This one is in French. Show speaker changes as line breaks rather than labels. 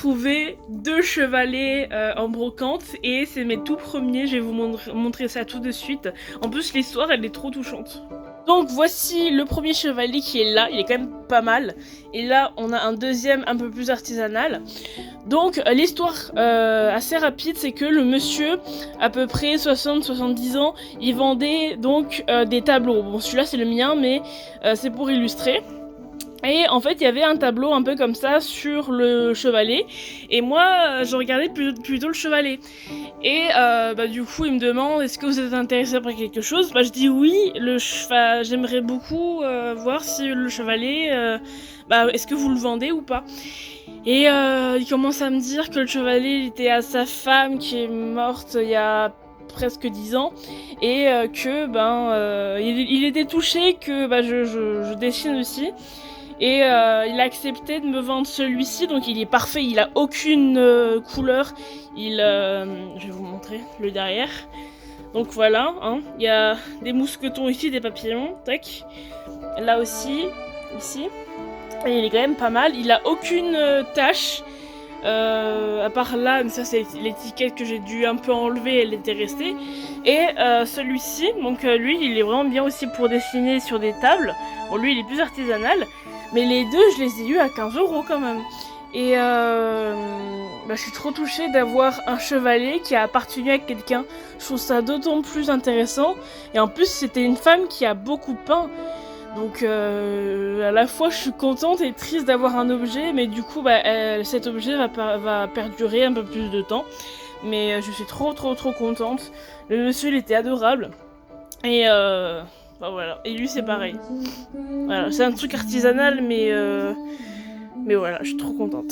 trouvé 2 chevalets en brocante et c'est mes tout premiers, je vais vous montrer ça tout de suite. En plus l'histoire elle est trop touchante. Donc voici le premier chevalier qui est là, il est quand même pas mal. Et là on a un deuxième un peu plus artisanal. Donc l'histoire assez rapide, c'est que le monsieur, à peu près 60-70 ans, il vendait donc des tableaux. Bon celui-là c'est le mien mais c'est pour illustrer. Et en fait, il y avait un tableau un peu comme ça sur le chevalet. Et moi, je regardais plutôt le chevalet. Et du coup, il me demande, est-ce que vous êtes intéressé par quelque chose? Je dis oui, j'aimerais beaucoup voir si le chevalet, est-ce que vous le vendez ou pas? Et il commence à me dire que le chevalet, il était à sa femme qui est morte il y a presque 10 ans et il était touché que je dessine aussi. Et il a accepté de me vendre celui-ci, donc il est parfait, il a aucune couleur. Je vais vous montrer le derrière. Donc voilà, hein, il y a des mousquetons ici, des papillons, tac. Là aussi, ici. Et il est quand même pas mal, il a aucune tache. À part là, mais ça c'est l'étiquette que j'ai dû un peu enlever, elle était restée. Et celui-ci, donc lui il est vraiment bien aussi pour dessiner sur des tables. Bon lui il est plus artisanal. Mais les deux, je les ai eus à 15 € quand même. Et je suis trop touchée d'avoir un chevalet qui a appartenu à quelqu'un. Je trouve ça d'autant plus intéressant. Et en plus, c'était une femme qui a beaucoup peint. Donc à la fois, je suis contente et triste d'avoir un objet. Mais du coup, cet objet va perdurer un peu plus de temps. Mais je suis trop contente. Le monsieur, il était adorable. Et voilà, et lui c'est pareil. Voilà, c'est un truc artisanal mais voilà, je suis trop contente.